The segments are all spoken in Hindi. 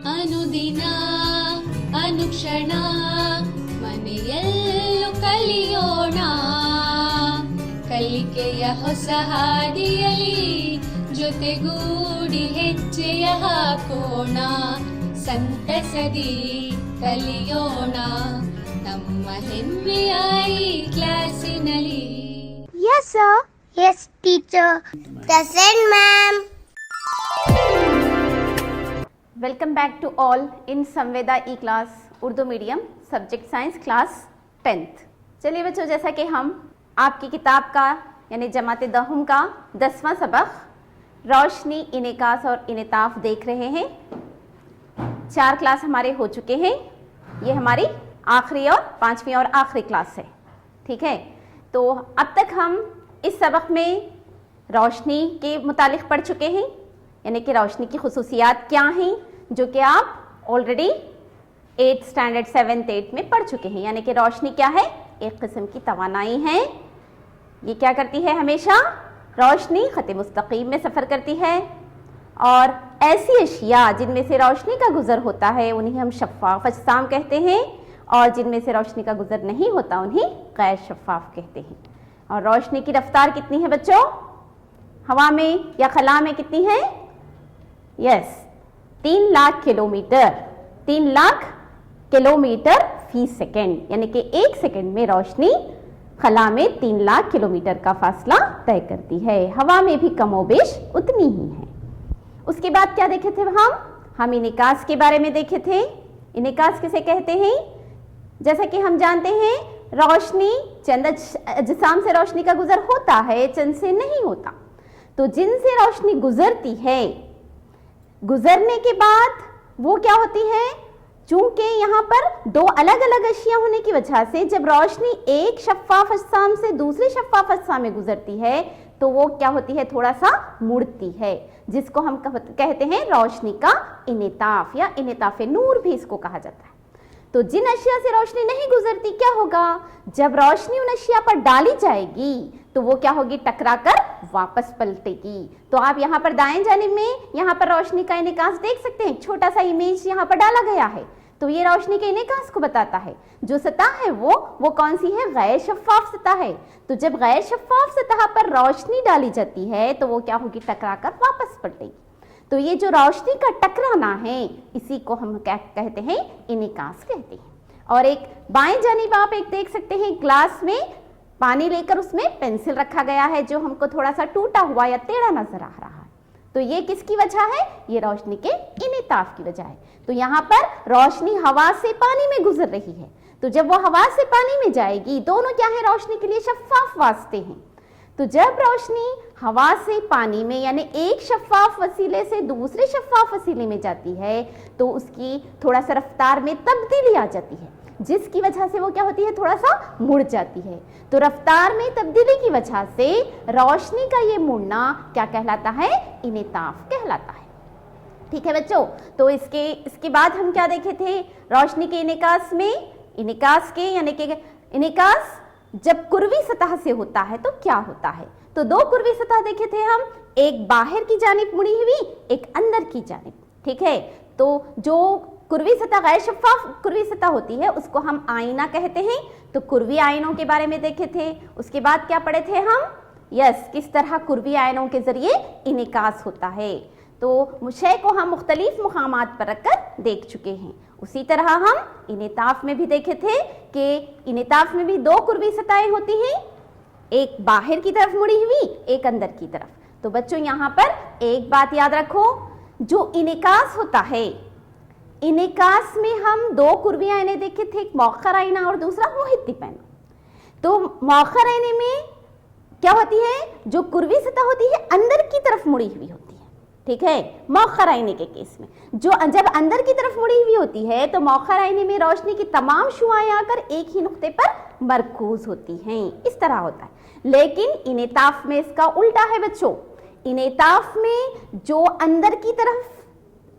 ಅನುದಿನ ಅನುಕ್ಷಣ ಮನೆಯಲ್ಲೂ ಕಲಿಯೋಣ, ಕಲಿಕೆಯ ಹೊಸ ಹಾದಿಯಲ್ಲಿ ಜೊತೆಗೂಡಿ ಹೆಜ್ಜೆಯ ಹಾಕೋಣ, ಸಂತಸದಿ ಕಲಿಯೋಣ ನಮ್ಮ ಹೆಮ್ಮೆಯ ಈ ಕ್ಲಾಸಿನಲ್ಲಿ. Yes sir. Yes teacher. Present ma'am. Welcome back to all in Samveda e class Urdu medium subject science class 10th। चलिए बच्चों, जैसा कि हम आपकी किताब का यानी जमात दहम का 10वां सबक रोशनी, इनेकास और इनेताफ देख रहे हैं। 4 क्लास हमारे हो चुके हैं, ये हमारी आखिरी और 5वीं और आखिरी क्लास है। ठीक है, तो अब तक हम इस सबक में रोशनी के मुतालिक पढ़ चुके हैं, यानी कि रोशनी की खुसूसियात क्या हैं, जो कि आप already 8th standard 7th 8th में पढ़ चुके हैं। यानी कि रोशनी क्या है? एक किस्म की तवानाई है। ये क्या करती है? हमेशा रोशनी खत मुस्तकीम में सफ़र करती है, और ऐसी अशिया जिनमें से रोशनी का गुज़र होता है उन्हें हम शफ़ाफ़ अजसाम कहते हैं, और जिनमें से रोशनी का गुज़र नहीं होता उन्हें गैर शफ़ाफ़ कहते हैं। और रोशनी की रफ्तार कितनी है बच्चों? हवा में या खला में कितनी है? Yes, 3 lakh kilometre, 3 lakh kilometre फी सेकेंड, यानी कि 1 सेकेंड में रोशनी खला में 3 लाख किलोमीटर का फासला तय करती है। हवा में भी कमोबेश उतनी ही है। उसके बाद क्या देखे थे हम इनेकास के बारे में देखे थे। इनेकास किसे कहते हैं? जैसा कि हम जानते हैं, रोशनी चंद अजसाम से रोशनी का गुजर होता है, चंद से नहीं होता। तो जिनसे रोशनी गुजरती है, गुजरने के बाद वो क्या होती है? चूंकि यहाँ पर 2 अलग अलग अशिया होने की वजह से जब रोशनी एक शफ़ाफ़ अजसाम से दूसरे शफ़ाफ़ अजसाम में गुजरती है तो वो क्या होती है? थोड़ा सा मुड़ती है, जिसको हम कहते हैं रोशनी का इनेताफ या इनेताफ नूर भी इसको कहा जाता है। तो जिन अशिया से रोशनी नहीं गुजरती, क्या होगा? जब रोशनी उन अशिया पर डाली जाएगी तो वो क्या होगी? टकरा कर वापस पलटेगी। तो आप यहाँ पर दाएं जानिब में यहाँ पर रोशनी का इनेकास देख सकते हैं। छोटा सा इमेज यहाँ पर डाला गया है, तो ये रोशनी के इनेकास को बताता है। जो सतह है वो कौन सी है? गैर शफ़ाफ़ सतह है। तो जब गैर शफ़ाफ़ सतह पर रोशनी डाली जाती है तो वो क्या होगी? टकरा कर वापस पलटेगी। तो ये जो रोशनी का टकराना है, इसी को हम क्या कहते हैं? इनेकास कहते हैं। और एक बाएं जानिब आप एक देख सकते हैं, ग्लास में पानी लेकर उसमें पेंसिल रखा गया है जो हमको थोड़ा सा टूटा हुआ या टेढ़ा नजर आ रहा है। तो ये किसकी वजह है? ये रोशनी के इनेताफ की वजह है। तो यहाँ पर रोशनी हवा से पानी में गुजर रही है, तो जब वो हवा से पानी में जाएगी, दोनों क्या है? रोशनी के लिए शफ़ाफ़ वास्ते हैं। तो जब रोशनी हवा से पानी में यानी एक शफ़ाफ़ वसीले से दूसरे शफ़ाफ़ वसीले में जाती है तो उसकी थोड़ा सा रफ्तार में तब्दीली आ जाती है, जिसकी वजह से वो क्या होती है? थोड़ा सा मुड़ जाती है। तो रफ्तार में तब्दीली की वजह से रोशनी का ये मुड़ना क्या कहलाता है? इनेताफ कहलाता है। ठीक है बच्चों, तो इसके बाद हम क्या देखे थे? रोशनी के इनेकास में, इनेकास के यानी कि इनेकास जब कुर्वी सतह से होता है तो क्या होता है? तो 2 कुर्वी सतह देखे थे हम, एक बाहर की जानिब मुड़ी हुई, एक अंदर की जानिब। ठीक है, तो जो कुर्वी सतह गैर शफ़ाफ़ कुर्वी सतह होती है उसको हम आईना कहते हैं। तो कुर्वी आयनों के बारे में देखे थे। उसके बाद क्या पढ़े थे हम? यस, किस तरह कुर्वी आयनों के जरिए इनेकास होता है। तो मुशे को हम मुख्तलिफ मुकामात पर रखकर देख चुके हैं। उसी तरह हम इनेताफ में भी देखे थे कि इनेताफ में भी 2 कुर्वी सतहें होती हैं, एक बाहर की तरफ मुड़ी हुई, एक अंदर की तरफ। तो बच्चों यहाँ पर एक बात याद रखो, जो इनेकास होता है, इनेकास में हम 2 कुर्वी आईने देखे थे, एक मौखर आईना और दूसरा मुहित्तिफ आईना। तो मौखर आईने में क्या होती है? जो कुर्वी सतह होती है अंदर की तरफ मुड़ी हुई होती है। ठीक है, मौखर आईने के केस में जब अंदर की तरफ मुड़ी हुई होती है तो मौखर आईने में रोशनी की तमाम शुआएं आकर एक ही नुक्ते पर मरकूज होती हैं, इस तरह होता है। लेकिन इनेताफ में इसका उल्टा है बच्चों। इनेताफ में जो अंदर की तरफ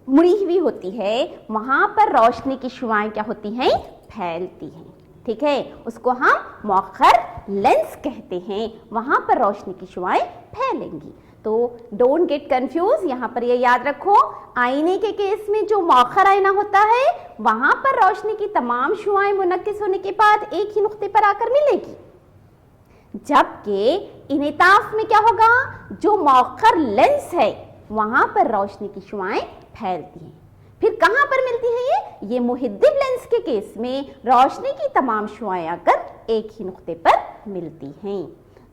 मुड़ी हुई होती है वहां पर रोशनी की शुआएं क्या होती हैं? फैलती हैं। ठीक है, उसको हम मौखर लेंस कहते हैं, वहां पर रोशनी की शुआएं फैलेंगी। तो डोंट गेट कंफ्यूज, यहाँ पर ये याद रखो, आईने के केस में जो मौखर आईना होता है वहां पर रोशनी की तमाम शुआएं मुनक्किस होने के बाद एक ही नुक्ते पर आकर मिलेगी, जबकि इनेताफ में क्या होगा, जो मौखर लेंस है वहां पर रोशनी की शुआएं फैलती हैं। फिर कहां पर मिलती है ये मुहिद्दिब लेंस के केस में रोशनी की तमाम शुआएं आकर एक ही नुक्ते पर मिलती हैं।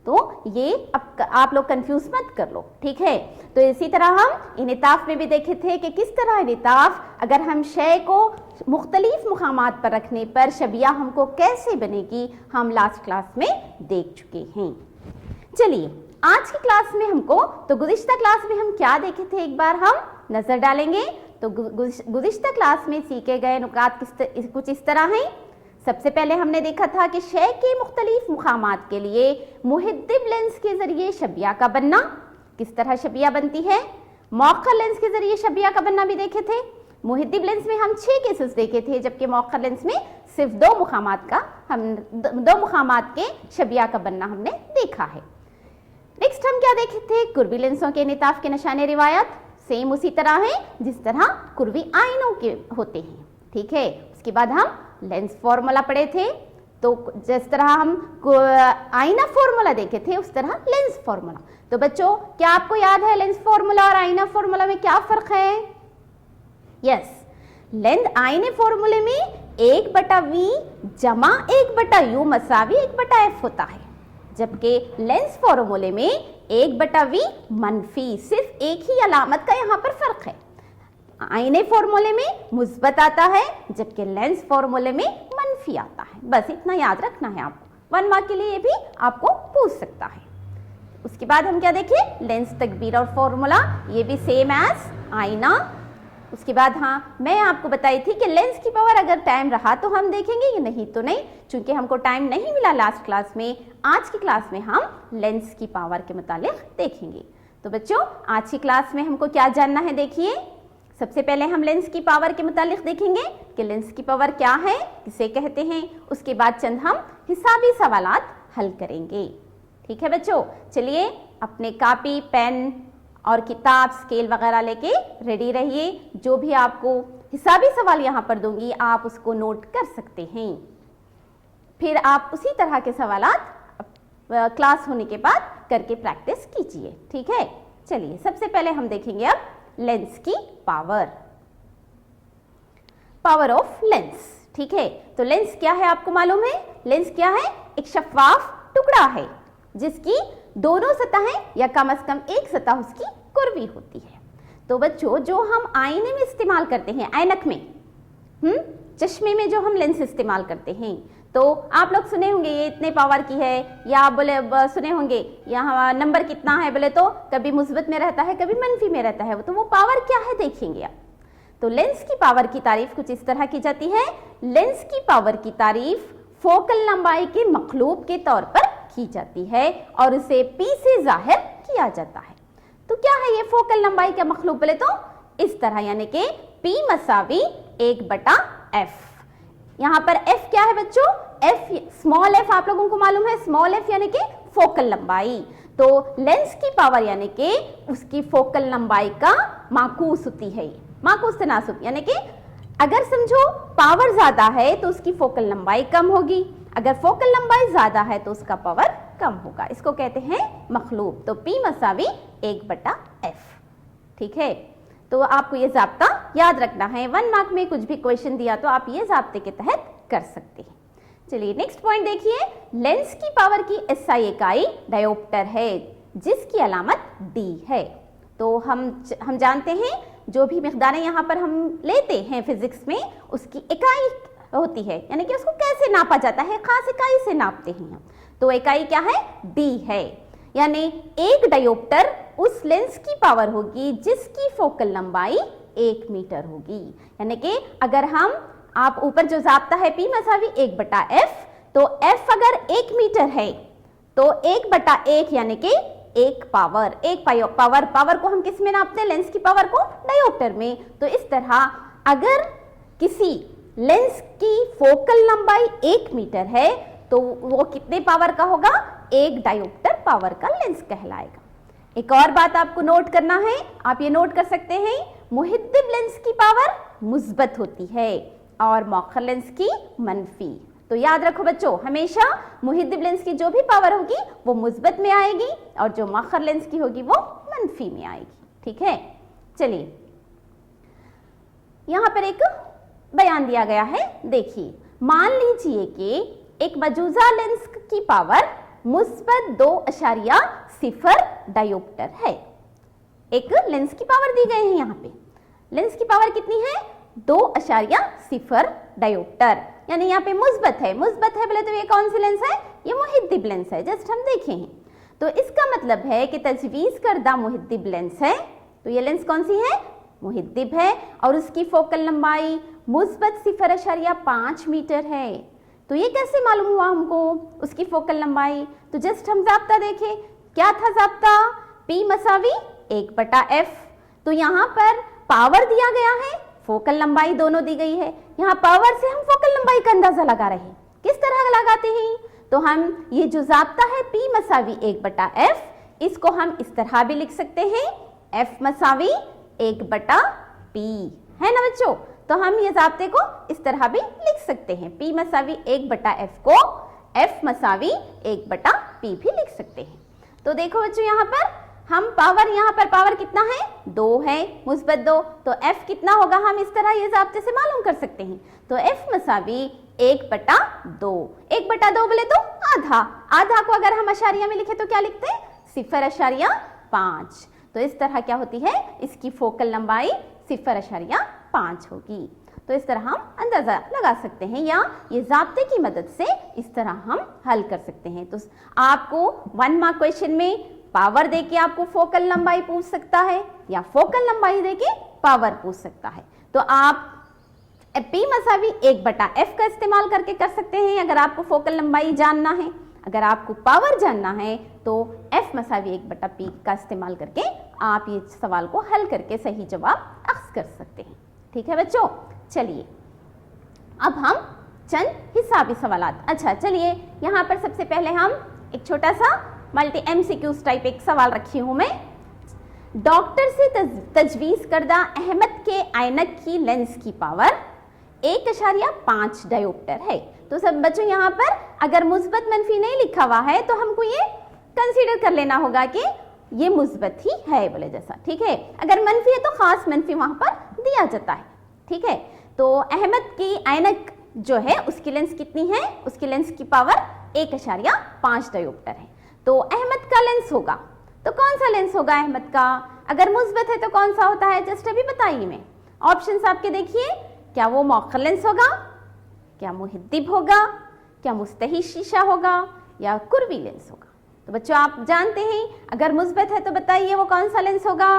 तो ये अब आप लोग कंफ्यूज मत कर लो, ठीक है। तो इसी तरह हम इनेताफ में भी देखे थे कि किस तरह इनेताफ, अगर हम शय को मुख्तलिफ मुकामात पर रखने पर शबिया हमको कैसे बनेगी, हम लास्ट क्लास में देख चुके हैं। चलिए आज की क्लास में हमको, तो गुज़िश्ता क्लास में हम क्या देखे थे एक बार हम नजर डालेंगे। तो गुज़िश्ता क्लास में सीखे गए नुकात कुछ इस तरह हैं। सबसे पहले हमने देखा था कि शय के मुख्तलिफ मुकामात के लिए मुहिद्दिब लेंस के जरिए शबिया का बनना, किस तरह शबिया बनती है। मौखर लेंस के जरिए शबिया का बनना भी देखे थे। मुहिद्दिब लेंस में हम 6 केसेस देखे थे, जबकि मौखर लेंस में सिर्फ 2 मुकामात के शबिया का बनना हमने देखा है। नेक्स्ट हम क्या देखे थे, कुर्वी लेंसों के इनेताफ के निशाने रिवायत सेम उसी तरह है जिस तरह कुर्वी आईनों के होते हैं, ठीक है। उसके बाद हम लेंस फॉर्मूला पढ़े थे, तो जिस तरह हम आईना फॉर्मूला देखे थे उस तरह लेंस फॉर्मूला। तो बच्चों क्या आपको याद है लेंस फॉर्मूला और आईना फॉर्मूला में क्या फर्क है? यस, लेंस आईने फॉर्मूले में 1/v जमा 1/u मसावी 1/f होता है, जबकि लेंस फॉर्मूले में 1/v मनफी, सिर्फ एक ही अलामत का यहाँ पर फर्क है। आईने फॉर्मूले में मुस्बत आता है, जबकि लेंस फॉर्मूले में मनफी आता है। बस इतना याद रखना है आपको, 1 मार्क के लिए ये भी आपको पूछ सकता है। उसके बाद हम क्या देखें, लेंस तकबीर और फॉर्मूला, ये भी सेम एज आईना। उसके बाद हाँ मैं आपको बताई थी कि लेंस की पावर अगर टाइम रहा तो हम देखेंगे, ये नहीं तो नहीं, चूंकि हमको टाइम नहीं मिला लास्ट क्लास में। आज की क्लास में हम लेंस की पावर के मुतालिक देखेंगे। तो बच्चों आज की क्लास में हमको क्या जानना है, देखिए सबसे पहले हम लेंस की पावर के मुतालिक देखेंगे कि लेंस की पावर क्या है, किसे कहते हैं। उसके बाद चंद हम हिसाबी सवालात हल करेंगे, ठीक है बच्चों। चलिए अपने कापी पेन और किताब स्केल वगैरह लेके रेडी रहिए। जो भी आपको हिसाबी सवाल यहाँ पर दूंगी आप उसको नोट कर सकते हैं, फिर आप उसी तरह के सवालात क्लास होने के बाद करके प्रैक्टिस कीजिए, ठीक है। चलिए सबसे पहले हम देखेंगे अब लेंस की पावर ऑफ लेंस, ठीक है। तो लेंस क्या है आपको मालूम है, लेंस क्या है, एक शफाफ टुकड़ा है जिसकी दोनों सतहें या कम से कम एक सतह उसकी कुर्वी होती है। तो बच्चों जो हम आईने में इस्तेमाल करते हैं, ऐनक में, चश्मे में जो हम लेंस इस्तेमाल करते हैं, तो आप लोग सुने होंगे ये इतने पावर की है, या आप बोले सुने होंगे यहाँ नंबर कितना है, बोले तो कभी मुस्बत में रहता है कभी मनफी में रहता है, तो वो पावर क्या है देखेंगे आप। तो लेंस की पावर की तारीफ कुछ इस तरह की जाती है, लेंस की पावर की तारीफ फोकल लंबाई के मखलूब के तौर पर की जाती है और उसे P से जाहिर किया जाता है। तो क्या है ये फोकल लंबाई का मखलूब, बोले तो इस तरह, यानी कि P मसावी 1/f। यहाँ पर f क्या है बच्चों, f स्मॉल f आप लोगों को मालूम है, स्मॉल f यानी कि फोकल लंबाई। तो लेंस की पावर यानी कि उसकी फोकल लंबाई का माकूस होती है, माकूस तनासुब, यानी कि अगर समझो पावर ज्यादा है तो उसकी फोकल लंबाई कम होगी, अगर फोकल लंबाई ज्यादा है तो उसका पावर कम होगा, इसको कहते हैं मखलूब। तो P मसावी 1/f, ठीक है। तो आपको ये जाब्ता याद रखना है, 1 मार्क में कुछ भी क्वेश्चन दिया तो आप ये जाब्ते के तहत कर सकते हैं। चलिए नेक्स्ट पॉइंट देखिए, लेंस की पावर की SI इकाई डायोप्टर है जिसकी अलामत D है। तो हम जानते हैं जो भी मिक़दारें यहाँ पर हम लेते हैं फिजिक्स में उसकी इकाई होती है, यानी कि उसको कैसे नापा जाता है, खास इकाई से नापते हैं हम। तो इकाई क्या है, D है, यानी एक डायोप्टर उस लेंस की पावर होगी जिसकी फोकल लंबाई 1 मीटर होगी। यानी कि अगर आप ऊपर जो जाब्ता है P मसावी 1/f, तो f अगर 1 मीटर है तो 1/1 यानी कि एक पावर को हम किस में नापते हैं, लेंस की पावर को डायोप्टर में। तो इस तरह अगर किसी लेंस की फोकल लंबाई 1 मीटर है तो वो कितने पावर का होगा, 1 डायोप्टर पावर का लेंस कहलाएगा। एक और बात आपको नोट करना है, आप ये नोट कर सकते हैं, मुहिद्दिब लेंस की पावर मुस्बत होती है और मौखर लेंस की मनफी। तो याद रखो बच्चों, हमेशा मुहिद्दिब लेंस की जो भी पावर होगी वो मुस्बत में आएगी और जो मौखर लेंस की होगी वो मनफी में आएगी। ठीक है, चलिए यहां पर एक बयान दिया गया है, देखिए, मान लीजिए कि एक मजूजा लेंस की पावर मुस्बत 2.0 डायोप्टर है। एक लेंस की पावर दी गई है, यहाँ पे लेंस की पावर कितनी है? 2.0 डायोप्टर, यानी यहाँ पे मुस्बत है बोले तो ये कौन सी लेंस है? ये मुहिद्दिब लेंस है, जस्ट हम देखे हैं। तो इसका मतलब है कि तजवीज करदा मुहिद्दिब लेंस है, तो ये लेंस कौन सी है? मुहिद्दिब है, और उसकी फोकल लंबाई मुस्बत 0.5 मीटर है। तो ये कैसे मालूम हुआ हमको उसकी फोकल लंबाई? तो जस्ट हम जाब्ता देखें, क्या था जाब्ता? P मसावी 1/f। तो यहाँ पर पावर दिया गया है, फोकल लंबाई दोनों दी गई है। यहाँ पावर से हम फोकल लंबाई का अंदाजा लगा रहे हैं। किस तरह लगाते हैं? तो हम ये जो जाब्ता है P मसावी 1/f, इसको हम इस तरह भी लिख सकते हैं, F मसावी 1/p, है ना बच्चों? तो हम ये जाब्ते को इस तरह भी लिख सकते हैं, P मसावी 1/f को F मसावी 1/p भी लिख सकते हैं। तो देखो बच्चों, यहाँ पर हम पावर, यहाँ पर पावर कितना है? 2 है, मुस्बत 2, तो F कितना होगा? हम इस तरह ये जाब्ते से मालूम कर सकते हैं। तो F मसावी 1/2, 1/2 बोले तो आधा को अगर हम अशारिया में लिखे तो क्या लिखते हैं? 0.5। तो इस तरह क्या होती है? इसकी फोकल लंबाई 0.5 होगी। तो इस तरह हम अंदाजा लगा सकते हैं, या ये जाब्ते की मदद से इस तरह हम हल कर सकते हैं। तो आपको 1 मार्क क्वेश्चन में पावर देके आपको फोकल लंबाई पूछ सकता है, या फोकल लंबाई देके पावर पूछ सकता है। तो आप P मसावी 1/f का इस्तेमाल करके कर सकते हैं अगर आपको फोकल लंबाई जानना है। अगर आपको पावर जानना है तो F मसावी 1/p का इस्तेमाल करके आप ये सवाल को हल करके सही जवाब अख्ज़ कर सकते हैं। ठीक है बच्चों, चलिए अब हम चंद हिसाबी सवालात। अच्छा चलिए, यहाँ पर सबसे पहले हम एक छोटा सा मल्टी MCQs टाइप एक सवाल रखी हूँ मैं। डॉक्टर से तजवीज़ करदा अहमद के ऐनक की लेंस की पावर 1.5 डायोप्टर है। तो सब बच्चों, यहाँ पर अगर मुस्बत मनफी नहीं लिखा हुआ है तो हमको ये कंसीडर कर लेना होगा कि ये मुस्बत ही है बोले जैसा। ठीक है, अगर मनफी है तो खास मनफी वहाँ पर दिया जाता है। ठीक है, तो अहमद की ऐनक जो है उसकी लेंस कितनी है? उसकी लेंस की पावर 1.5 डायोप्टर है। तो अहमद का लेंस होगा, तो कौन सा लेंस होगा अहमद का? अगर मुस्बत है तो कौन सा होता है? जस्ट अभी बताइए मैं, ऑप्शंस आपके देखिए, क्या वो मौखर लेंस होगा, क्या मुहिद्दिब होगा, क्या मुस्तही शीशा होगा, या कुर्वी लेंस होगा? तो बच्चों आप जानते हैं, अगर मुस्बत है तो बताइए वो कौन सा लेंस होगा?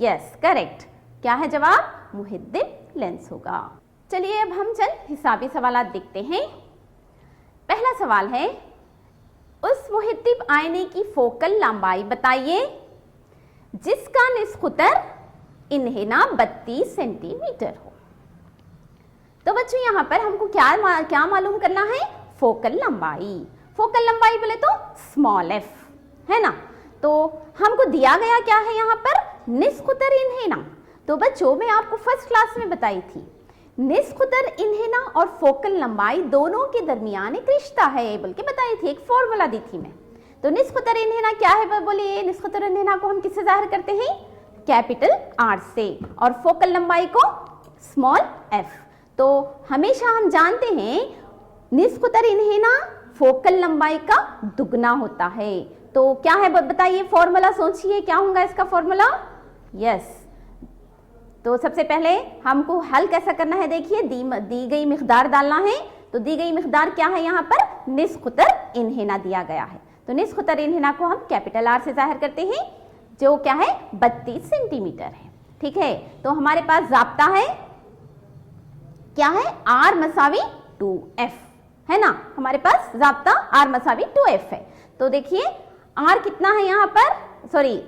यस करेक्ट, क्या है जवाब? मुहिद्दिब लेंस होगा। चलिए अब हम चंद हिसाबी सवालात देखते हैं। पहला सवाल है, उस मुहिद्दिब आईने की फोकल लंबाई बताइए जिसका निस्खुतर इन्हेना 32 सेंटीमीटर हो। तो बच्चों यहाँ पर हमको क्या मालूम करना है? फोकल लंबाई। फोकल लंबाई बोले तो स्मॉल f, है ना? तो हमको दिया गया क्या है यहाँ पर? निस्खुतर इन्हेना। तो बच्चों मैं आपको फर्स्ट क्लास में बताई थी, निस्खुतर इन्हेना और फोकल लंबाई दोनों के दरमियान एक रिश्ता है बोल के बताई थी, एक फॉर्मूला दी थी मैं। तो निस्खुतर इन्हेना क्या है बोलिए? निस्खुतर इन्हेना को हम किससे जाहिर करते हैं? कैपिटल R से, और फोकल लंबाई को स्मॉल f। तो हमेशा हम जानते हैं निस्खुतर इन्हेना फोकल लंबाई का दुगना होता है। तो क्या है बताइए फॉर्मूला, सोचिए क्या होगा इसका फॉर्मूला? यस, तो सबसे पहले हमको हल कैसा करना है? देखिए दी गई मिकदार डालना है। तो दी गई मिकदार क्या है? यहाँ पर निस्खुतर इन्हेना दिया गया है। तो निस्खुतर इन्हेना को हम कैपिटल R से जाहिर करते हैं, जो क्या है? 32 सेंटीमीटर है। ठीक है, तो हमारे पास जाब्ता है क्या है? R मसावी 2f, है ना? हमारे पास जाब्ता R मसावी 2f है। तो देखिए R कितना है यहाँ पर? सॉरी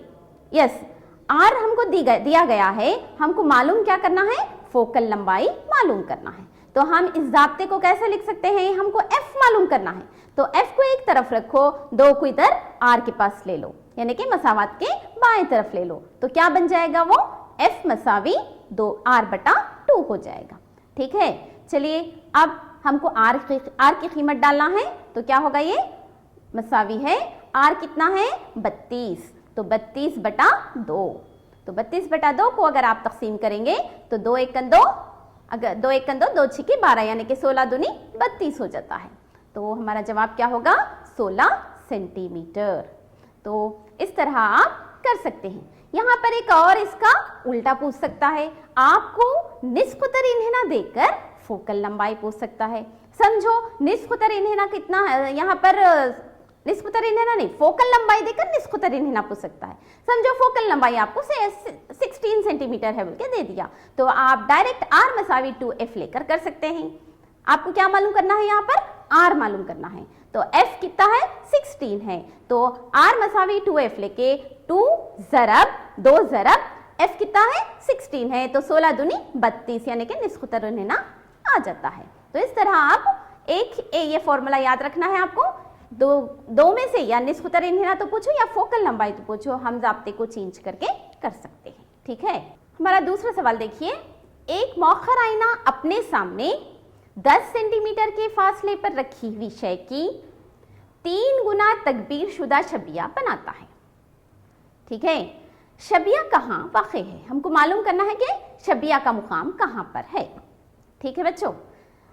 यस, R हमको दिया गया है, हमको मालूम क्या करना है? फोकल लंबाई मालूम करना है। तो हम इस जाब्ते को कैसे लिख सकते हैं? हमको f मालूम करना है, तो f को एक तरफ रखो, 2 को इधर R के पास ले लो, यानी कि मसावात के बाएं तरफ ले लो, तो क्या बन जाएगा वो F मसावी 2R/2 हो जाएगा। ठीक है, चलिए अब हमको R की कीमत डालना है, तो क्या होगा, ये मसावी है R कितना है 32, तो 32/2, तो 32/2 को अगर आप तकसीम करेंगे तो 2 × 2, अगर 2 × 2 2 × 6 12 यानी कि 16 दूनी 32 हो जाता है। तो हमारा जवाब क्या होगा 16 सेंटीमीटर। तो इस तरह आप कर सकते हैं। यहाँ पर एक और इसका उल्टा पूछ सकता है, आपको निस्कुतर इन्हेना देकर फोकल लंबाई पूछ सकता है। समझो निस्कुतर इन्हेना कितना है, यहाँ पर निस्कुतर इन्हेना नहीं, फोकल लंबाई देकर निस्कुतर इन्हेना पूछ सकता है। समझो फोकल लंबाई आपको 16 सेंटीमीटर है बोल के दे दिया, तो आप डायरेक्ट R मसावी 2F लेकर कर सकते हैं। आपको क्या मालूम करना है, यहाँ पर R मालूम करना है, तो F कितना है 16 है, तो R मसावी 2F लेके 2 × 2 × F कितना है 16 है, तो 16 दूनी 32 यानी कि निस्कुतर इन्हेना आ जाता है। तो इस तरह आप ये फॉर्मूला याद रखना है आपको, दो में से या निस्कुतर इन्हेना तो पूछो या फोकल लंबाई तो पूछो, हम ज़ाब्ते को चेंज करके कर सकते हैं। ठीक है, हमारा दूसरा सवाल देखिए, एक मौखर आईना अपने सामने 10 सेंटीमीटर के फासले पर रखी हुई शय की 3 गुना तकबीर शुदा शबिया बनाता है। ठीक है, शबिया कहाँ वाक़े है, हमको मालूम करना है कि शबिया का मुकाम कहाँ पर है। ठीक है बच्चों,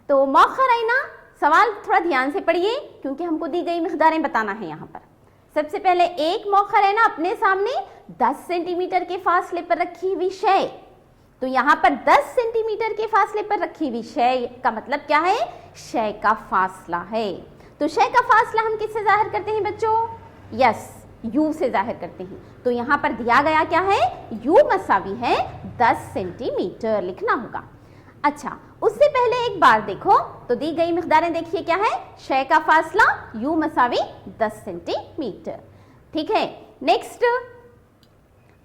तो मौखर आईना, सवाल थोड़ा ध्यान से पढ़िए क्योंकि हमको दी गई मिक़दारें बताना है। यहाँ पर सबसे पहले एक मौखर आईना अपने सामने 10 सेंटीमीटर के फासले पर रखी हुई शय, तो यहाँ पर 10 सेंटीमीटर के फासले पर रखी हुई शय का मतलब क्या है, शय का फासला है। तो शय का फासला हम किससे जाहिर करते हैं बच्चों, यस U से जाहिर करते हैं। तो यहाँ पर दिया गया क्या है, U मसावी है 10 सेंटीमीटर लिखना होगा। अच्छा, उससे पहले एक बार देखो तो दी गई मिक़दारें देखिए क्या है, शय का फासला U मसावी 10 सेंटीमीटर। ठीक है, नेक्स्ट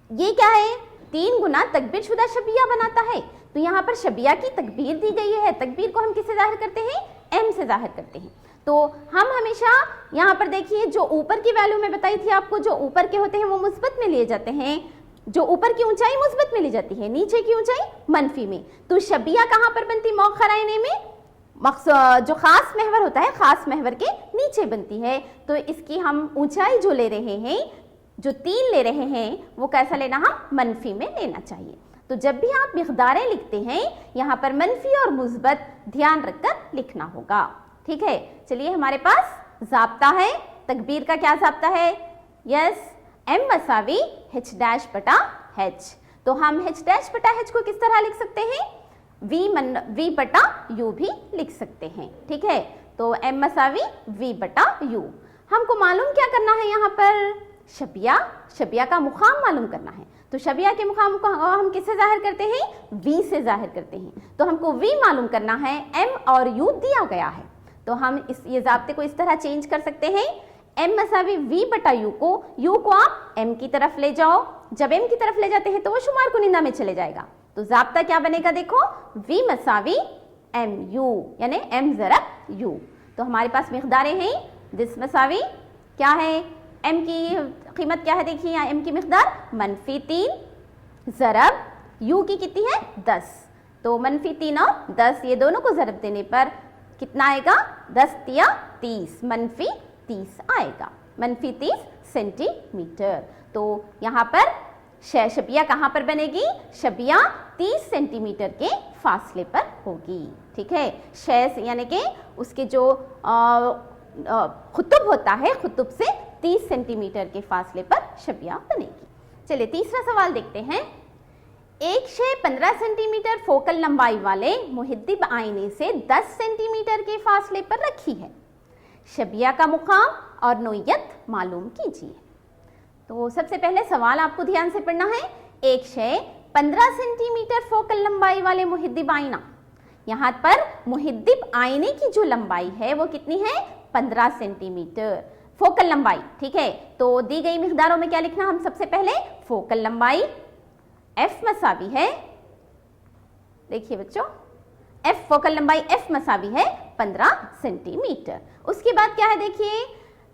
ये क्या है, 3 गुना तकबीर शुदा शबिया बनाता है, तो यहाँ पर शबिया की तकबीर दी गई है। तकबीर को हम किससे जाहिर करते हैं, M से जाहिर करते हैं। तो हम हमेशा यहाँ पर देखिए, जो ऊपर की वैल्यू मैं बताई थी आपको, जो ऊपर के होते हैं वो मुस्बत में लिए जाते हैं, जो ऊपर की ऊंचाई मुस्बत में ली जाती है, नीचे की ऊंचाई मनफी में। तो शबिया कहाँ पर बनती, मौखर आईने में जो खास महवर होता है, खास महवर के नीचे बनती है। तो इसकी हम ऊंचाई जो ले रहे हैं, जो 3 ले रहे हैं, वो कैसा लेना, हम मनफी में लेना चाहिए। तो जब भी आप मिक़दारें लिखते हैं, यहाँ पर मनफी और मुस्बत ध्यान रखकर लिखना होगा। ठीक है, चलिए हमारे पास ज़ाब्ता है, तकबीर का क्या ज़ाब्ता है, यस M मसावी H'/H। तो हम H'/H को किस तरह लिख सकते हैं, V/U भी लिख सकते हैं। ठीक है, तो M मसावी V/U। हमको मालूम क्या करना है, यहाँ पर शबिया का मुकाम मालूम करना है। तो शबिया के मुकाम को हम किससे जाहिर करते हैं, V से जाहिर करते हैं। तो हमको V मालूम करना है, M और U दिया गया है, तो हम ये ज़ाब्ते को इस तरह चेंज कर सकते हैं, M मसावी V/U को, U को आप M की तरफ ले जाओ, जब M की तरफ ले जाते हैं तो वो शुमार कुनिंदा में चले जाएगा। तो ज़ाब्ता क्या बनेगा, देखो V मसावी MU यानी M ज़रब U। तो हमारे पास मिक़दारें हैं, दिस मसावी क्या है, M की कीमत क्या है, देखिए यहाँ M की मिक़दार -3 ज़रब U की कितनी है 10, तो -3 और 10 ये दोनों को ज़रब देने पर कितना आएगा, 10 × 30 -30 आएगा, -30 सेंटीमीटर। तो यहाँ पर शबिया कहाँ पर बनेगी, शबिया 30 सेंटीमीटर के फासले पर होगी। ठीक है, शय यानी कि उसके जो खुतुब होता है, खुतुब से 30 सेंटीमीटर के फासले पर शबिया बनेगी। चलिए तीसरा सवाल देखते हैं, एक शय 15 सेंटीमीटर फोकल लंबाई वाले मुहिद्दिब आईने से 10 सेंटीमीटर के फासले पर रखी है, शबिया का मुकाम और नोयत मालूम कीजिए। तो सबसे पहले सवाल आपको ध्यान से पढ़ना है, एक शय 15 सेंटीमीटर फोकल लंबाई वाले मुहिद्दिब आईना, यहाँ पर मुहिद्दिब आईने की जो लंबाई है वो कितनी है, 15 सेंटीमीटर फोकल लंबाई। ठीक है, तो दी गई मिक़दारों में क्या लिखना, हम सबसे पहले फोकल लंबाई F मसावी है, देखिए बच्चों F फोकल लंबाई F मसावी है 15 सेंटीमीटर। उसके बाद क्या है, देखिए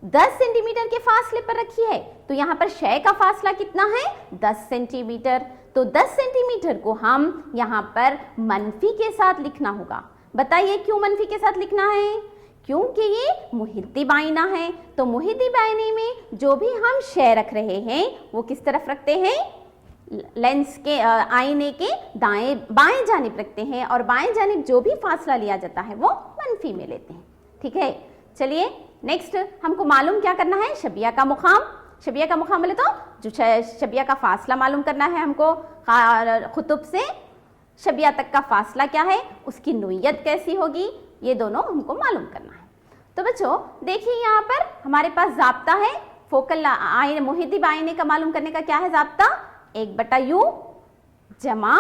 10 सेंटीमीटर के फासले पर रखी है, तो यहाँ पर शय का फासला कितना है 10 सेंटीमीटर। तो 10 सेंटीमीटर को हम यहाँ पर मनफी के साथ लिखना होगा। बताइए क्यों मनफी के साथ लिखना है? क्योंकि ये मुहिद्दी बाइना है। तो मुहिद्दी बाइने में जो भी हम शय रख रहे हैं वो किस तरफ रखते हैं? लेंस के आईने के बाएं जानिब रखते हैं, और बाएं जानिब जो भी फासला लिया जाता है वो मनफी में लेते हैं। ठीक है, चलिए नेक्स्ट हमको मालूम क्या करना है? शबिया का मुकाम। शबिया का मुकाम बोले तो जो शबिया का फासला मालूम करना है हमको। खुतुब से शबिया तक का फासला क्या है, उसकी नोयत कैसी होगी, ये दोनों हमको मालूम करना है। तो बच्चों देखिए यहाँ पर हमारे पास जाब्ता है फोकल आईने मुहिद्दी आईने का मालूम करने का। क्या है जाब्ता? 1/u जमा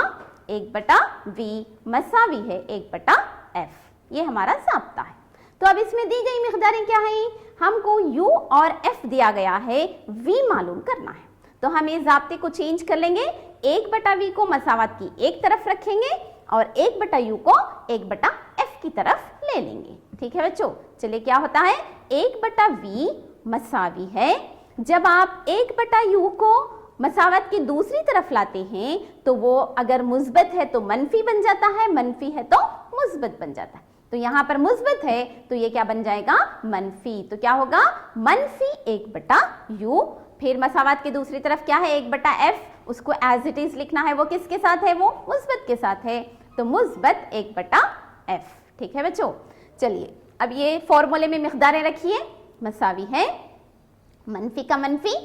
1/v मसावी है 1/f। ये हमारा जाब्ता है। तो अब इसमें दी गई मिक़दारें क्या हैं? हमको u और f दिया गया है, v मालूम करना है। तो हम इस जाब्ते को चेंज कर लेंगे। 1/v को मसावत की एक तरफ रखेंगे और 1/u को 1/f की तरफ ले लेंगे। ठीक है बच्चों, चलिए क्या होता है? 1/v मसावी है, जब आप 1/u को मसावत की दूसरी तरफ लाते हैं तो वो अगर मुस्बत है तो मनफी बन जाता है, मनफी है तो मुस्बत बन जाता है। तो यहाँ पर मुस्बत है तो ये क्या बन जाएगा? मनफी। तो क्या होगा? मनफी 1/u। फिर मसावत की दूसरी तरफ क्या है? 1/f, उसको एज इट इज लिखना है। वो किसके साथ है? वो मुस्बत के साथ है, तो मुस्बत 1/f। ठीक है बच्चों, चलिए अब ये फॉर्मूले में मिक़दारें रखिए। मसावी है मनफी का मनफी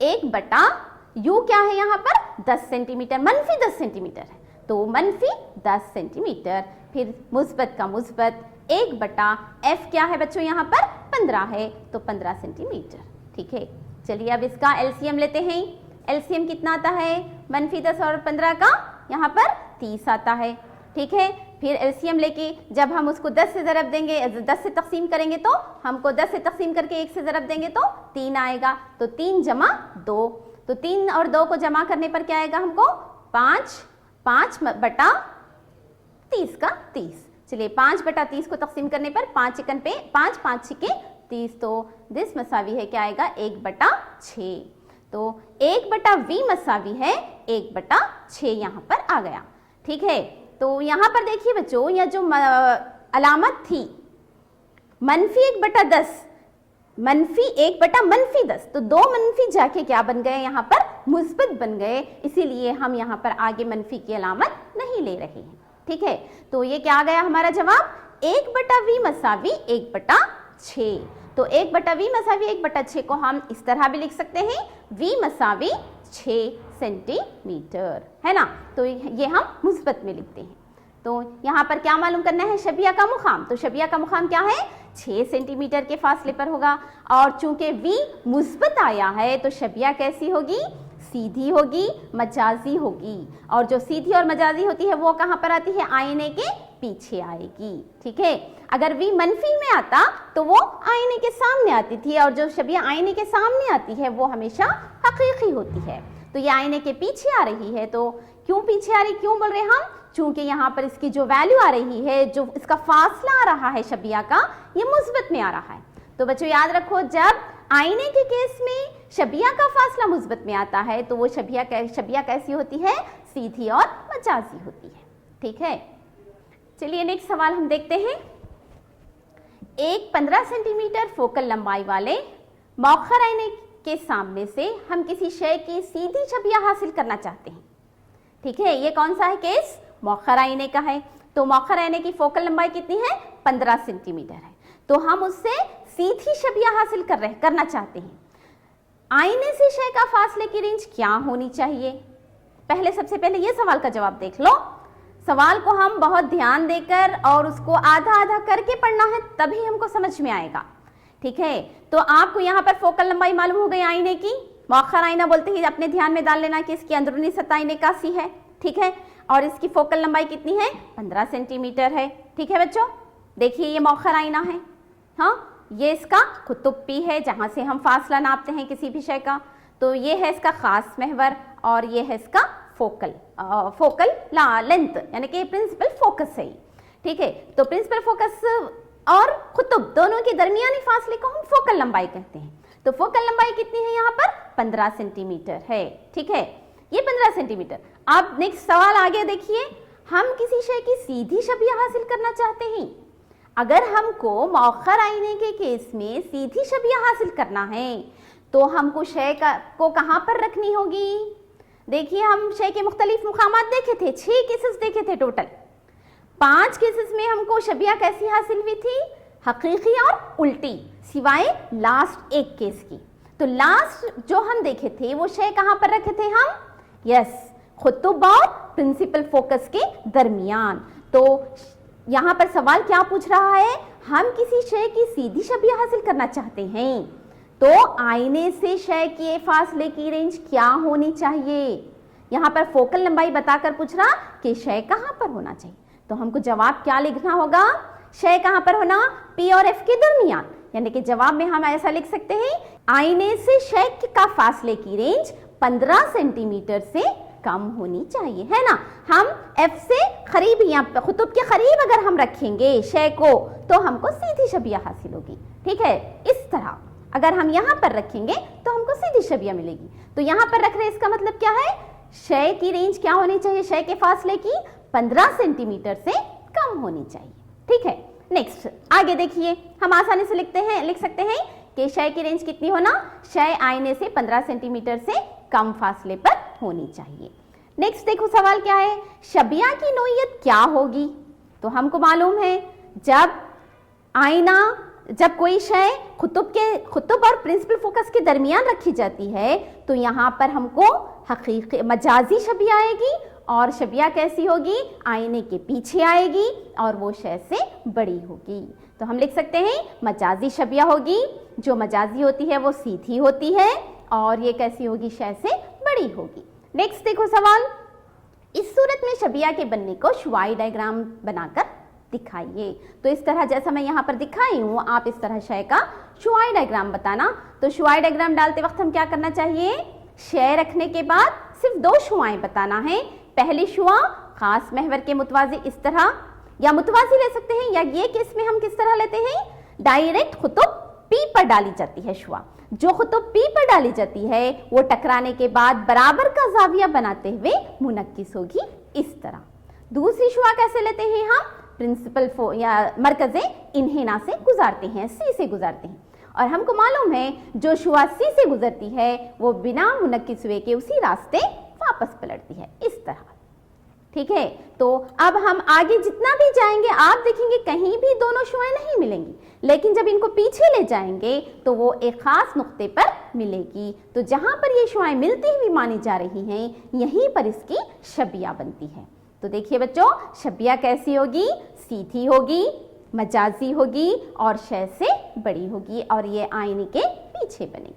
1/u क्या है यहाँ पर? 10 सेंटीमीटर। मनफी 10 सेंटीमीटर है तो मनफी 10 सेंटीमीटर। फिर मुस्बत का मुस्बत 1/f क्या है बच्चों? यहाँ पर 15 है तो 15 सेंटीमीटर। ठीक है, चलिए अब इसका एलसीएम लेते हैं। एलसीएम कितना आता है? मनफी 10 और 15 का यहाँ पर 30 आता है। ठीक है, फिर एलसीएम लेके जब हम उसको 10 से ज़रब देंगे, 10 से तकसीम करेंगे तो हमको 10 से तकसीम करके 1 से ज़रब देंगे तो 3 आएगा। तो 3 जमा 2, तो 3 और 2 को जमा करने पर क्या आएगा हमको? 5/30 का 30। चलिए 5/30 को तकसीम करने पर 5 एकन पे 5 5 6 30, तो दिस मसावी है क्या आएगा? 1/6। तो 1/v मसावी है 1/6 यहाँ पर आ गया। ठीक है, तो यहाँ पर देखिए बच्चों, यह जो अलामत थी मनफी 1/10, मनफी 1/-10, तो 2 मनफी जाके क्या बन गए? यहाँ पर मुस्बत बन गए। इसीलिए हम यहाँ पर आगे मनफी की अलामत नहीं ले रहे हैं। ठीक है, तो ये क्या आ गया हमारा जवाब? 1/v मसावी 1/6। तो 1/v मसावी 1/6 को हम इस तरह भी लिख सकते हैं, v मसावी 6 सेंटीमीटर, है ना। तो ये हम मुस्बत में लिखते हैं। तो यहाँ पर क्या मालूम करना है? शबिया का मुकाम। तो शबिया का मुकाम क्या है? 6 सेंटीमीटर के फासले पर होगा। और चूंकि v मुस्बत आया है तो शबिया कैसी होगी? सीधी होगी, मजाजी होगी। और जो सीधी और मजाजी होती है वो कहाँ पर आती है? आईने के पीछे आएगी। ठीक है, अगर v मनफी में आता तो वो आईने के सामने आती थी, और जो शबिया आईने के सामने आती है वो हमेशा हकीकी होती है। तो ये आईने के पीछे आ रही है। तो क्यों पीछे आ रही, क्यों बोल रहे हैं हम? चूंकि यहाँ पर इसकी जो वैल्यू आ रही है, जो इसका फासला आ रहा है शबिया का, ये मुस्बत में आ रहा है। तो बच्चों याद रखो, जब आईने के केस में शबिया का फासला मुस्बत में आता है तो वो शबिया कैसी होती है? सीधी और मजाजी होती है। ठीक है, चलिए नेक्स्ट सवाल हम देखते हैं। एक 15 सेंटीमीटर फोकल लंबाई वाले मौखर आईने के सामने से हम किसी शय की सीधी छबिया हासिल करना चाहते हैं। ठीक है, ये कौन सा है केस? मौखर आईने का है। तो मौखर आईने की फोकल लंबाई कितनी है? 15 सेंटीमीटर है। तो हम उससे सीधी छबिया हासिल करना चाहते हैं। आईने से शय का फासले की रेंज क्या होनी चाहिए? सबसे पहले ये सवाल का जवाब देख लो। सवाल को हम बहुत ध्यान देकर और उसको आधा आधा करके पढ़ना है, तभी हमको समझ में आएगा। ठीक है, तो आपको यहाँ पर फोकल लंबाई मालूम हो गई आईने की। मौखर आईना बोलते ही अपने ध्यान में डाल लेना कि इसकी अंदरूनी सतह आईने का सी है। ठीक है, और इसकी फोकल लंबाई कितनी है? 15 सेंटीमीटर है। ठीक है बच्चों, देखिए ये मौखर आईना है। हाँ, ये इसका कुतुब्बी है जहाँ से हम फासला नापते हैं किसी भी शय का। तो ये है इसका खास महवर और ये है इसका फोकल लेंथ, यानी कि प्रिंसिपल फोकस है। ठीक है, तो प्रिंसिपल फोकस और कुतुब दोनों के दरमियानी फासले को हम फोकल लंबाई कहते हैं। तो फोकल लंबाई कितनी है यहाँ पर? 15 सेंटीमीटर है। ठीक है, ये 15 सेंटीमीटर। अब नेक्स्ट सवाल आगे देखिए, हम किसी शय की सीधी छवि हासिल करना चाहते हैं। अगर हमको मौखर आईने के केस में सीधी छवि हासिल करना है तो हमको शय को कहाँ पर रखनी होगी? देखिए, हम शय के मुख्तलिफ मुकामात देखे थे, 6 केसेस देखे थे टोटल। 5 केसेस में हमको छवियां कैसी हासिल हुई थी? हकीकी और उल्टी, सिवाय लास्ट एक केस की। तो लास्ट जो हम देखे थे वो शय कहाँ पर रखे थे हम? यस, खुतुब और प्रिंसिपल फोकस के दरमियान। तो यहाँ पर सवाल क्या पूछ रहा है? हम किसी शय की सीधी छवि हासिल करना चाहते हैं तो आईने से शय के फासले की रेंज क्या होनी चाहिए? यहाँ पर फोकल लंबाई बताकर पूछ रहा कि शय कहाँ पर होना चाहिए। तो हमको जवाब क्या लिखना होगा? शय कहाँ पर होना? P और F के दरमियान। यानी कि जवाब में हम ऐसा लिख सकते हैं, आईने से शय का फासले की रेंज 15 सेंटीमीटर से कम होनी चाहिए, है ना। हम F से करीब, यहाँ खुतुब के करीब अगर हम रखेंगे शय को तो हमको सीधी छवियां हासिल होगी। ठीक है, इस तरह अगर हम यहाँ पर रखेंगे तो हमको सीधी छवियां मिलेगी। तो यहाँ पर रख रहे हैं, इसका मतलब क्या है? शय की रेंज क्या होनी चाहिए? शय के फासले की 15 सेंटीमीटर से कम होनी चाहिए। ठीक है, नेक्स्ट आगे देखिए, हम आसानी से लिख सकते हैं कि शय की रेंज कितनी होना? शय आईने से 15 सेंटीमीटर से कम फासले पर होनी चाहिए। नेक्स्ट देखो सवाल क्या है, छवियां की नोयत क्या होगी? तो हमको मालूम है जब कोई शय खुतुब और प्रिंसिपल फोकस के दरमियान रखी जाती है तो यहाँ पर हमको हकीकी मजाजी छवि आएगी और छवियां कैसी होगी? आईने के पीछे आएगी और वो शय से बड़ी होगी। तो हम लिख सकते हैं मजाजी छवियां होगी। जो मजाजी होती है वो सीधी होती है और ये कैसी होगी? शय से बड़ी होगी। नेक्स्ट देखो सवाल, इस सूरत में छवियां के बनने को शुआई डायग्राम बनाकर दिखाइए। तो इस तरह जैसा मैं यहाँ पर दिखाई हूँ, आप इस तरह शय का शुआई डायग्राम बताना। तो शुआई डायग्राम डालते वक्त हम क्या करना चाहिए? शय रखने के बाद सिर्फ 2 शुआएं बताना है। पहली शुआ खास महवर के मुतवाजी इस तरह, या मुतवाजी ले सकते हैं, या ये केस में हम किस तरह लेते हैं? डायरेक्ट खुतुब P पर डाली जाती है शुआ। जो खुतुब P पर डाली जाती है वो टकराने के बाद बराबर का जाविया बनाते हुए मुनक्किस होगी इस तरह। दूसरी शुआ कैसे लेते हैं हम? प्रिंसिपल या मरकज़े इन्हेना से गुजारते हैं, C से गुजारते हैं। और हमको मालूम है जो शुआ C से गुजरती है वो बिना मुनक्किस हुए के उसी रास्ते वापस पलटती है इस तरह। ठीक है, तो अब हम आगे जितना भी जाएंगे आप देखेंगे कहीं भी दोनों शुआएं नहीं मिलेंगी, लेकिन जब इनको पीछे ले जाएंगे तो वो एक खास नुक्ते पर मिलेगी। तो जहां पर ये शुआएं मिलती हुई मानी जा रही हैं यहीं पर इसकी छवियां बनती है। तो देखिए बच्चों, छवियां कैसी होगी? सीधी होगी, मजाजी होगी और शय से बड़ी होगी और ये आईने के पीछे बनेगी।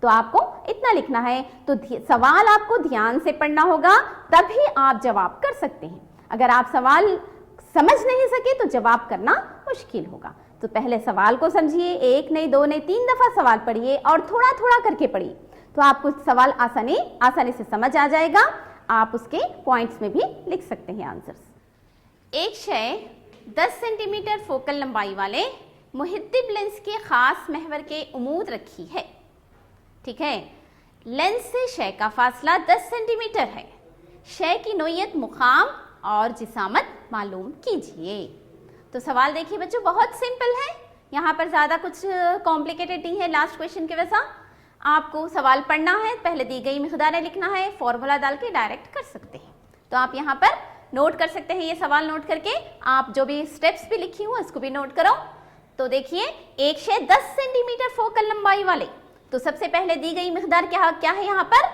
तो आपको इतना लिखना है। तो सवाल आपको ध्यान से पढ़ना होगा तभी आप जवाब कर सकते हैं। अगर आप सवाल समझ नहीं सके तो जवाब करना मुश्किल होगा। तो पहले सवाल को समझिए, 1 नहीं 2 नहीं 3 दफा सवाल पढ़िए और थोड़ा थोड़ा करके पढ़िए, तो आपको सवाल आसानी से समझ आ जाएगा। आप उसके पॉइंट्स में भी लिख सकते हैं आंसर्स। एक शय 10 सेंटीमीटर फोकल लंबाई वाले मुहिद्दिब लेंस के खास महवर के उमूद रखी है। ठीक है, लेंस से शय का फासला 10 सेंटीमीटर है। शय की नोयत मुकाम और जिसामत मालूम कीजिए। तो सवाल देखिए बच्चों, बहुत सिंपल है, यहाँ पर ज़्यादा कुछ कॉम्प्लिकेटेड नहीं है। लास्ट क्वेश्चन के वैसा आपको सवाल पढ़ना है, पहले दी गई मिक़दारें लिखना है, फॉर्मूला डाल के डायरेक्ट कर सकते हैं। तो आप यहाँ पर नोट कर सकते हैं, ये सवाल नोट करके आप जो भी स्टेप्स भी लिखी हूँ इसको भी नोट करो। तो देखिए, एक शय 10 सेंटीमीटर फोकल लंबाई वाले, तो सबसे पहले दी गई मिक़दार क्या है यहाँ पर?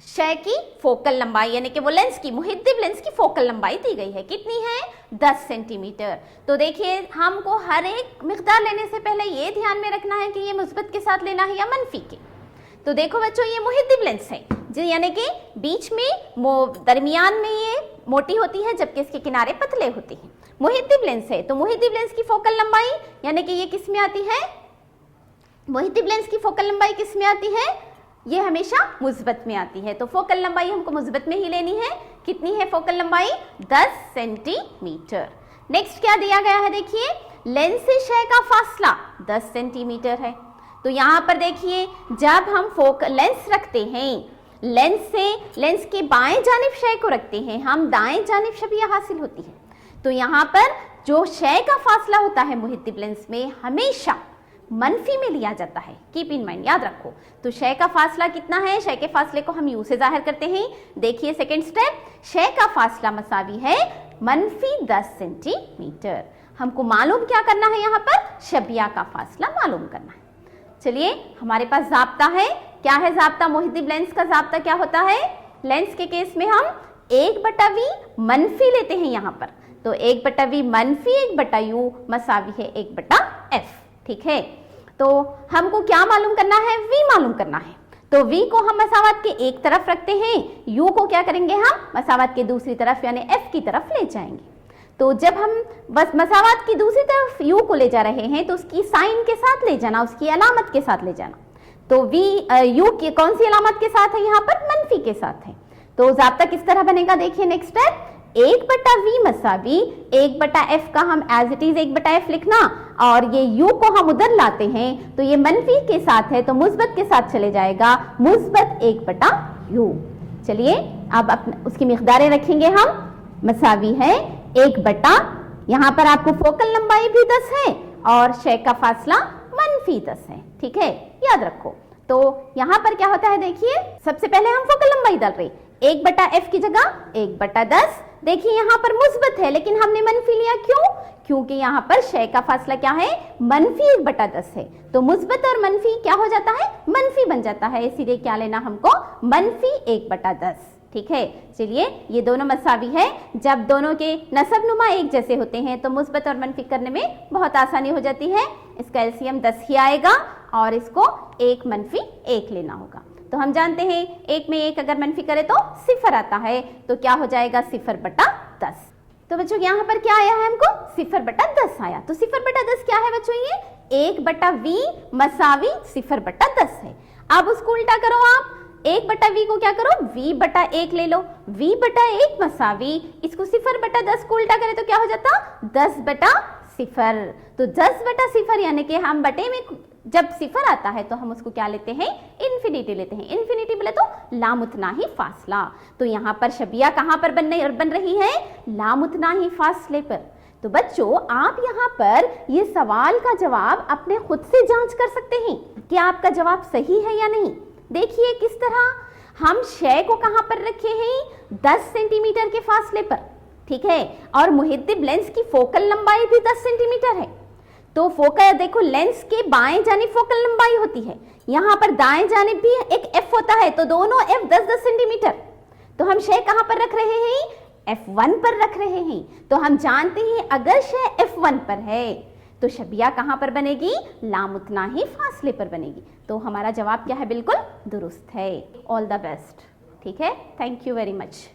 शय की फोकल लंबाई यानी कि वो लेंस की, मुहिद्दिब लेंस की फोकल लंबाई दी गई है। कितनी है? 10 सेंटीमीटर। तो देखिए, हमको हर एक मिक़दार लेने से पहले ये ध्यान में रखना है कि ये मुस्बत के साथ लेना है या मनफी के। तो देखो बच्चों, ये मुहिद्दिब लेंस है जो यानी कि बीच में दरमियान में ये मोटी होती है जबकि इसके किनारे पतले होते हैं। मुहिद्दिब लेंस है तो मुहिद्दिब लेंस की फोकल लंबाई यानी कि ये किस में आती है? मुहिद्दिब लेंस की फोकल लंबाई किस में आती है? ये हमेशा मुस्बत में आती है। तो फोकल लंबाई हमको मुस्बत में ही लेनी है। कितनी है फोकल लंबाई? 10 सेंटीमीटर। नेक्स्ट क्या दिया गया है, देखिए लेंस से शय का फासला 10 सेंटीमीटर है। तो यहाँ पर देखिए जब हम फोकल लेंस रखते हैं, लेंस के बाएं जानिब शय को रखते हैं, हम दाएं जानिब छवियां हासिल होती है। तो यहाँ पर जो शय का फासला होता है मुहिद्दिब लेंस में हमेशा मनफी में लिया जाता है। कीप इन माइंड, याद रखो। तो शय का फासला कितना है, शय के फासले को हम यू से जाहिर करते हैं। देखिए सेकंड स्टेप, शय का फासला मसावी है -10 सेंटीमीटर। हमको मालूम क्या करना है, यहाँ पर शबिया का फासला मालूम करना है। चलिए हमारे पास जाब्ता है, क्या है जाब्ता, मुहिद्दिब लेंस का जाब्ता क्या होता है। लेंस के केस में हम 1/v मनफी लेते हैं यहाँ पर, तो 1/v मनफी 1/u मसावी है 1/f। ठीक है, तो हमको क्या मालूम करना है, v मालूम करना है। तो v को हम मसावत के एक तरफ रखते हैं, u को क्या करेंगे हम मसावत के दूसरी तरफ यानी f की तरफ ले जाएंगे। तो जब हम बस मसावत की दूसरी तरफ u को ले जा रहे हैं तो उसकी साइन के साथ ले जाना, उसकी अलामत के साथ ले जाना। तो u की कौन सी अलामत के साथ है, यहाँ पर मनफी के साथ है। तो जाब्ता किस तरह बनेगा, देखिए नेक्स्ट स्टेप, 1/v मसावी 1/f का हम एज इट इज 1/f लिखना, और ये u को हम उधर लाते हैं तो ये मनफी के साथ है तो मुस्बत के साथ चले जाएगा, मुस्बत 1/u। चलिए अब उसकी मिकदारें रखेंगे हम, मसावी है 1/, यहाँ पर आपको फोकल लंबाई भी 10 है और शय का फासला -10 है। ठीक है, याद रखो। तो यहाँ पर क्या होता है, देखिए सबसे पहले हम फोकल लंबाई डाल रहे, 1/f की जगह 1/10। देखिए यहाँ पर मुस्बत है लेकिन हमने मनफी लिया, क्यों, क्योंकि यहाँ पर शय का फासला क्या है, -1/10 है। तो मुस्बत और मनफी क्या हो जाता है, मनफी बन जाता है, इसीलिए क्या लेना हमको, -1/10। ठीक है, चलिए ये दोनों मसावी है। जब दोनों के नसब नुमा एक जैसे होते हैं तो मुस्बत और मनफी करने में बहुत आसानी हो जाती है। इसका एलसीएम 10 ही आएगा और इसको 1 मनफी 1 लेना होगा। तो हम जानते हैं 1 में 1 अगर मनफी करे तो 0 आता है, तो क्या हो जाएगा 0/10। तो बच्चों यहाँ पर क्या आया है, हमको 0/10 आया। तो 0/10 क्या है बच्चों, ये 1/v मसावी 0/10 है। अब उसको उल्टा करो, आप 1/v को क्या करो, v/1 ले लो, v/1 मसावी इसको 0/10 को उल्टा करें तो क्या हो जाता, 10/0। तो 10/0 यानी कि हम बटे में जब 0 आता है तो हम उसको क्या लेते हैं, इन्फिनिटी लेते हैं। इन्फिनिटी बोले तो लामुतना ही फासला। तो यहाँ पर शबिया कहाँ पर बन रही है, लामुतना ही फासले पर। तो बच्चों आप यहाँ पर ये सवाल का जवाब अपने खुद से जांच कर सकते हैं कि आपका जवाब सही है या नहीं। देखिए किस तरह हम शय को कहां पर रखे हैं, 10 सेंटीमीटर के फासले पर। ठीक है, और मुहिद्दिब लेंस की फोकल लंबाई भी 10 सेंटीमीटर है। तो फोकल देखो, लेंस के बाएं जानिब फोकल लंबाई होती है, यहाँ पर दाएं जानिब भी एक f होता है, तो दोनों f 10-10 सेंटीमीटर। तो हम शय कहां पर रख रहे हैं, f1 पर रख रहे हैं। तो हम जानते हैं अगर शय f1 पर है तो शबिया कहां पर बनेगी, लामुतना ही फासले पर बनेगी। तो हमारा जवाब क्या है, बिल्कुल दुरुस्त है। All the best. ठीक है, थैंक यू वेरी मच।